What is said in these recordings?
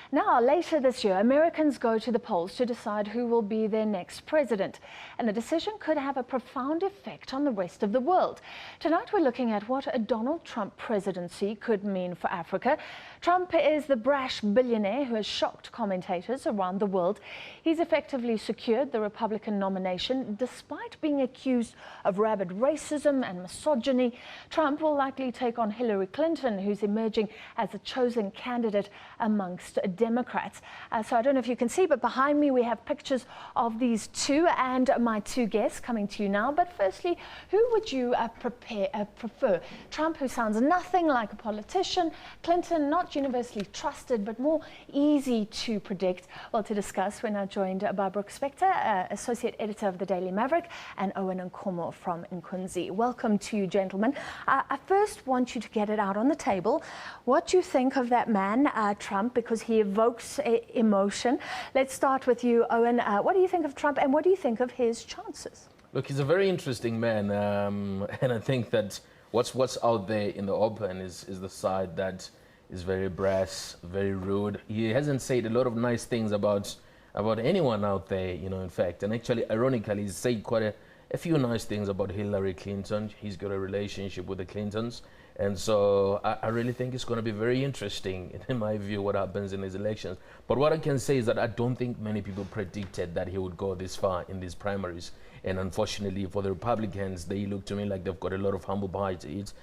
Now, later this year, Americans go to the polls to decide who will be their next president. And the decision could have a profound effect on the rest of the world. Tonight, we're looking at what a Donald Trump presidency could mean for Africa. Trump is the brash billionaire who has shocked commentators around the world. He's effectively secured the Republican nomination despite being accused of rabid racism and misogyny. Trump will likely take on Hillary Clinton, who's emerging as a chosen candidate amongst Democrats. So I don't know if you can see, but behind me we have pictures of these two and my two guests coming to you now. But firstly, who would you prefer? Trump, who sounds nothing like a politician, Clinton, not universally trusted, but more easy to predict. Well, to discuss, we're now joined by Brooke Spector, Associate Editor of the Daily Maverick, and Owen Nkomo from Nkunzi. Welcome to you, gentlemen. I first want you to get it out on the table. What do you think of that man, Trump, because he evokes emotion? Let's start with you, Owen. What do you think of Trump, and what do you think of his chances? Look, he's a very interesting man, and I think that what's out there in the open is the side that is very brash, very rude. He hasn't said a lot of nice things about anyone out there, in fact. And actually, ironically, he's said quite a few nice things about Hillary Clinton. He's got a relationship with the Clintons. And so I really think it's going to be very interesting, in my view, what happens in these elections. But what I can say is that I don't think many people predicted that he would go this far in these primaries. And unfortunately for the Republicans, they look to me like they've got a lot of humble pie to eat.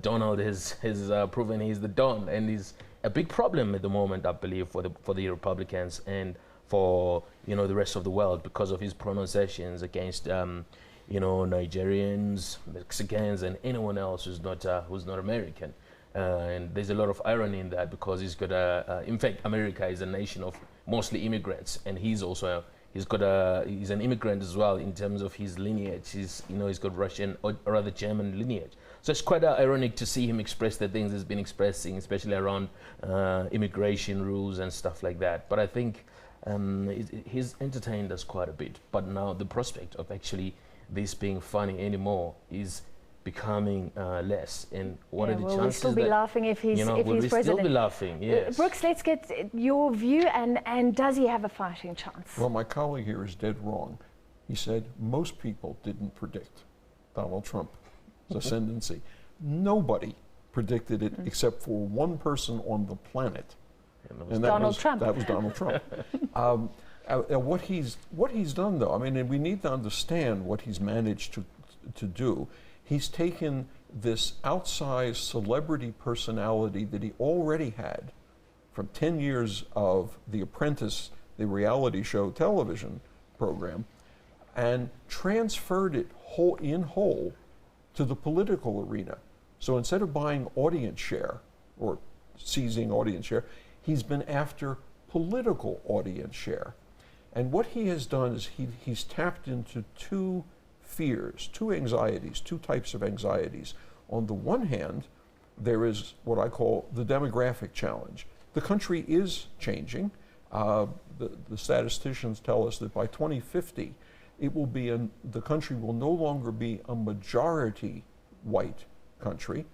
Donald has proven he's the Don, and he's a big problem at the moment, I believe, for the Republicans and for the rest of the world because of his pronunciations against Nigerians, Mexicans, and anyone else who's not American. And there's a lot of irony in that because he's got in fact, America is a nation of mostly immigrants, and he's an immigrant as well in terms of his lineage. He's got Russian or rather German lineage. So it's quite ironic to see him express the things he's been expressing, especially around immigration rules and stuff like that. But I think he's entertained us quite a bit. But now the prospect of actually this being funny anymore is becoming less. And what are the chances? We'll still be laughing if he's will we president. Still be laughing? Yes. Brooks, let's get your view. And does he have a fighting chance? Well, my colleague here is dead wrong. He said most people didn't predict Donald Trump's ascendancy. Nobody predicted it except for one person on the planet, and that was Donald Trump. What he's done, though, I mean, and we need to understand what he's managed to do. He's taken this outsized celebrity personality that he already had from 10 years of The Apprentice, the reality show television program, and transferred it in whole to the political arena. So instead of buying audience share or seizing audience share, he's been after political audience share. And what he has done is he's tapped into two fears, two anxieties, two types of anxieties. On the one hand, there is what I call the demographic challenge. The country is changing. The statisticians tell us that by 2050, the country will no longer be a majority white country,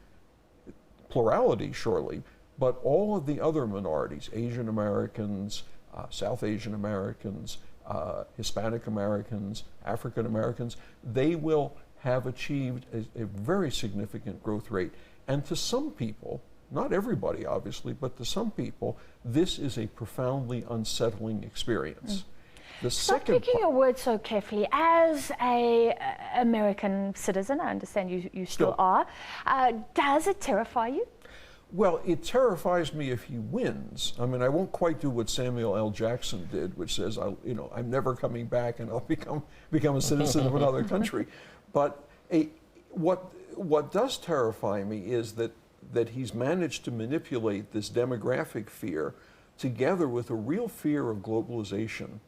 plurality surely, but all of the other minorities, Asian Americans, South Asian Americans, Hispanic Americans, African Americans, they will have achieved a very significant growth rate. And to some people, not everybody obviously, but to some people, this is a profoundly unsettling experience. Stop picking your words so carefully. As an American citizen, I understand you still are, does it terrify you? Well, it terrifies me if he wins. I mean, I won't quite do what Samuel L. Jackson did, which says, I'm never coming back and I'll become a citizen of another country. But what does terrify me is that he's managed to manipulate this demographic fear together with a real fear of globalization.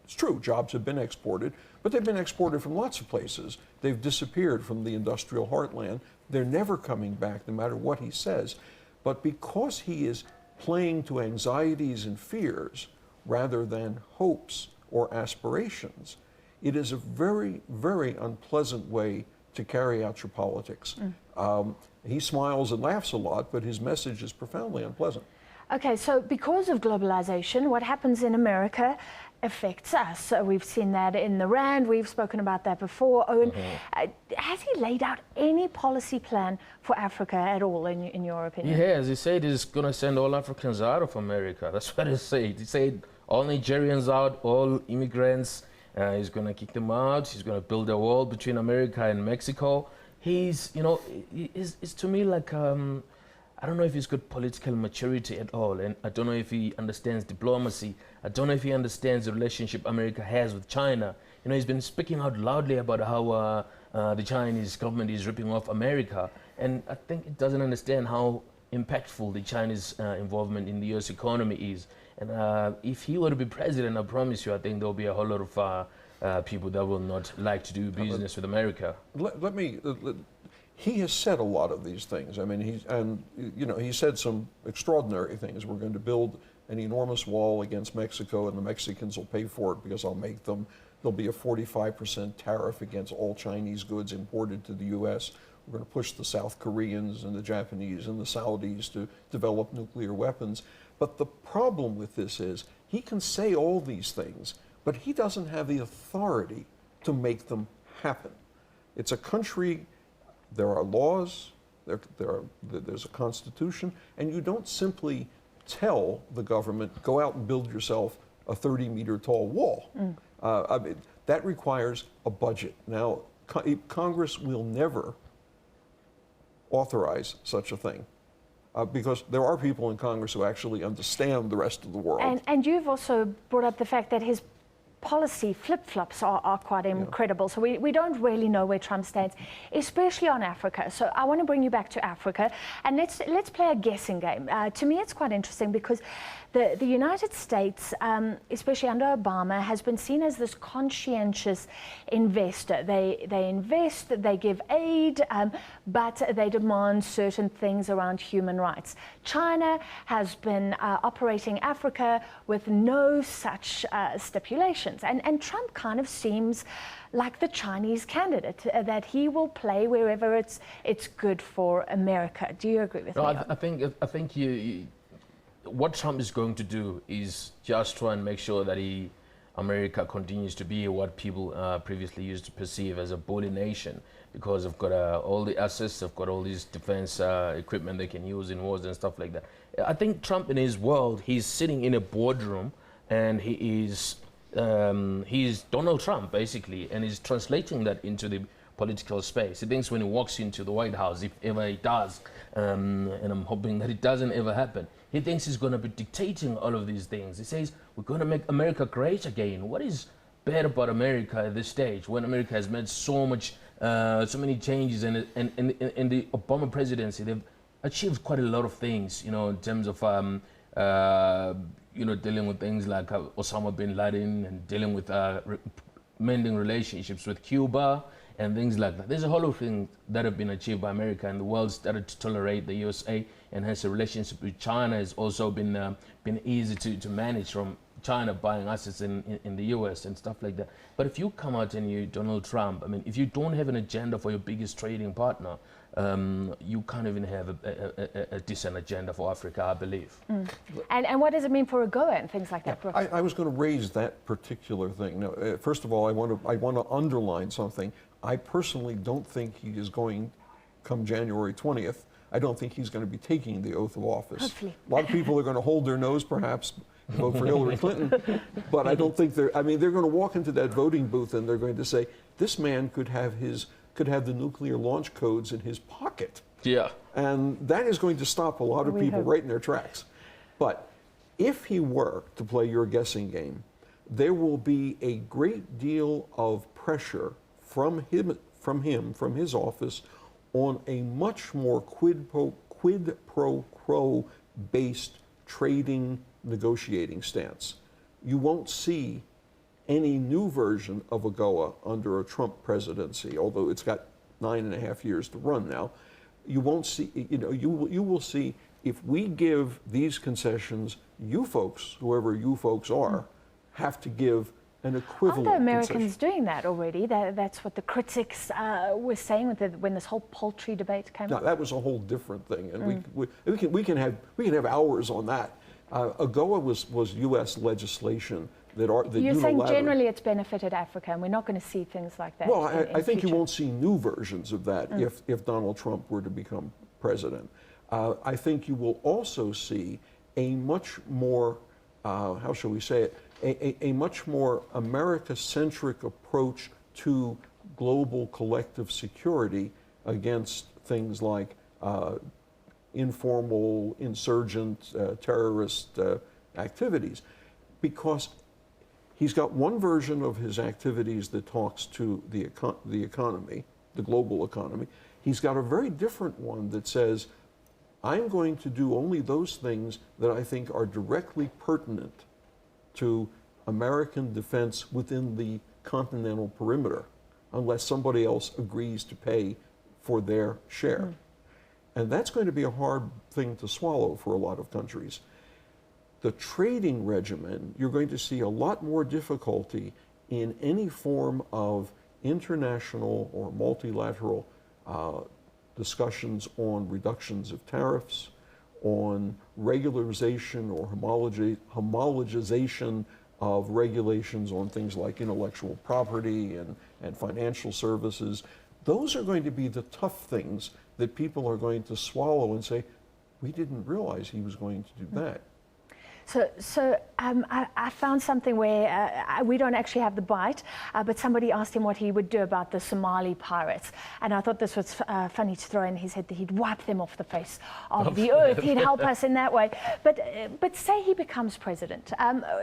It's true, jobs have been exported, but they've been exported from lots of places. They've disappeared from the industrial heartland. They're never coming back, no matter what he says. But because he is playing to anxieties and fears rather than hopes or aspirations, it is a very, very unpleasant way to carry out your politics. He smiles and laughs a lot, but his message is profoundly unpleasant. Okay, so because of globalization, what happens in America affects us. So we've seen that in the Rand, we've spoken about that before. Owen, has he laid out any policy plan for Africa at all, in your opinion? He has. He said he's going to send all Africans out of America. That's what he said. He said all Nigerians out, all immigrants. He's going to kick them out. He's going to build a wall between America and Mexico. He's, you know, it's to me like, I don't know if he's got political maturity at all, and I don't know if he understands diplomacy. I don't know if he understands the relationship America has with China. You know, he's been speaking out loudly about how the Chinese government is ripping off America, and I think it doesn't understand how impactful the Chinese involvement in the U.S. economy is. And if he were to be president, I promise you, I think there'll be a whole lot of people that will not like to do business with America. He has said a lot of these things. I mean, he said some extraordinary things. We're going to build an enormous wall against Mexico, and the Mexicans will pay for it because I'll make them. There'll be a 45% tariff against all Chinese goods imported to the U.S. We're going to push the South Koreans and the Japanese and the Saudis to develop nuclear weapons. But the problem with this is he can say all these things, but he doesn't have the authority to make them happen. It's a country. There are laws, there's a constitution, and you don't simply tell the government, go out and build yourself a 30-meter tall wall. I mean, that requires a budget. Now, Congress will never authorize such a thing because there are people in Congress who actually understand the rest of the world. And you've also brought up the fact that his policy flip-flops are quite incredible. So we don't really know where Trump stands, especially on Africa. So I want to bring you back to Africa, and let's play a guessing game. To me, it's quite interesting because the United States, especially under Obama, has been seen as this conscientious investor. They invest, they give aid, but they demand certain things around human rights. China has been operating Africa with no such stipulations. And Trump kind of seems like the Chinese candidate, that he will play wherever it's good for America. Do you agree with me? I think what Trump is going to do is just try and make sure that America continues to be what people previously used to perceive as a bully nation, because they've got all the assets, they've got all these defense equipment they can use in wars and stuff like that. I think Trump, in his world, he's sitting in a boardroom and he's Donald Trump, basically, and he's translating that into the political space. He thinks when he walks into the White House, if ever he does, and I'm hoping that it doesn't ever happen, he thinks he's going to be dictating all of these things. He says, we're going to make America great again. What is bad about America at this stage, when America has made so many changes, and in the Obama presidency, they've achieved quite a lot of things, you know, in terms of dealing with things like Osama bin Laden, and dealing with mending relationships with Cuba and things like that. There's a whole lot of things that have been achieved by America, and the world started to tolerate the USA, and hence the relationship with China has also been easy to manage, from China buying assets in the US and stuff like that. But if you come out and you Donald Trump, I mean, if you don't have an agenda for your biggest trading partner, you can't even have a decent agenda for Africa, I believe. And what does it mean for AGOA and things like that? I was going to raise that particular thing. Now, first of all, I want to underline something. I personally don't think he is going, come January 20th, I don't think he's going to be taking the oath of office. Hopefully. A lot of people are going to hold their nose, perhaps, vote for Hillary Clinton, but I don't think they're going to walk into that voting booth and they're going to say, this man could have the nuclear launch codes in his pocket. Yeah. And that is going to stop a lot of people right in their tracks. But if he were to play your guessing game, there will be a great deal of pressure from his office, on a much more quid pro quo based trading negotiating stance. You won't see any new version of AGOA under a Trump presidency, although it's got 9.5 years to run now. You won't see, you will see, if we give these concessions, you folks, whoever you folks are, have to give an equivalent Aren't the Americans concession. doing that already? That's what the critics were saying when this whole poultry debate came No, up. that was a whole different thing, and we can have hours on that. AGOA was U.S. legislation that You're saying unilaterally. generally it's benefited Africa, and we're not going to see things like that. Well, I think you future. won't see new versions of that if Donald Trump were to become president. I think you will also see a much more, how shall we say it, a much more America-centric approach to global collective security against things like informal, insurgent, terrorist activities, because he's got one version of his activities that talks to the economy, the global economy. He's got a very different one that says, I'm going to do only those things that I think are directly pertinent to American defense within the continental perimeter, unless somebody else agrees to pay for their share. And that's going to be a hard thing to swallow for a lot of countries. The trading regimen, you're going to see a lot more difficulty in any form of international or multilateral discussions on reductions of tariffs, on regularization or homologization of regulations on things like intellectual property and financial services. Those are going to be the tough things that people are going to swallow and say, we didn't realize he was going to do that. So I found something where we don't actually have the bite, but somebody asked him what he would do about the Somali pirates. And I thought this was funny to throw in. He said that he'd wipe them off the face of the earth. He'd help us in that way. But say he becomes president.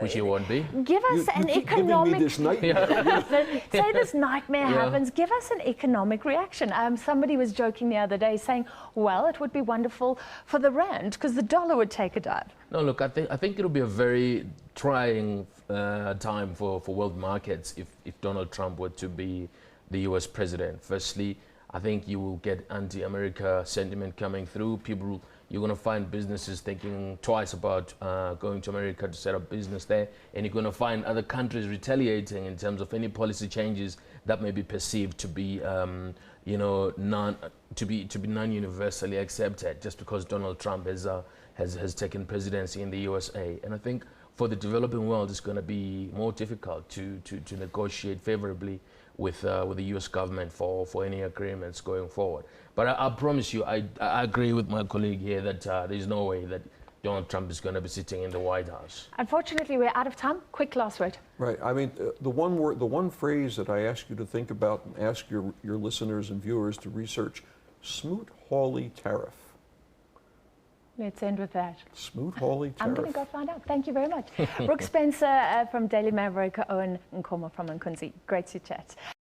Which he won't be. Give us an economic... Giving me this nightmare. Say this nightmare happens. Give us an economic reaction. Somebody was joking the other day saying, well, it would be wonderful for the rand because the dollar would take a dive. No, look, I think it'll be a very trying time for world markets if Donald Trump were to be the U.S. president. Firstly, I think you will get anti-America sentiment coming through. You're going to find businesses thinking twice about going to America to set up business there, and you're going to find other countries retaliating in terms of any policy changes that may be perceived to be, non-universally accepted, just because Donald Trump has taken presidency in the USA. And I think for the developing world, it's going to be more difficult to negotiate favorably with the U.S. government for any agreements going forward. But I promise you, I agree with my colleague here that there's no way that Donald Trump is going to be sitting in the White House. Unfortunately, we're out of time. Quick last word. Right. I mean, the one phrase that I ask you to think about and ask your listeners and viewers to research: Smoot-Hawley tariff. Let's end with that. Smoot-Hawley tariff. I'm going to go find out. Thank you very much. Brooke Spencer from Daily Maverick, Owen Nkoma from Nkunzi. Great to chat.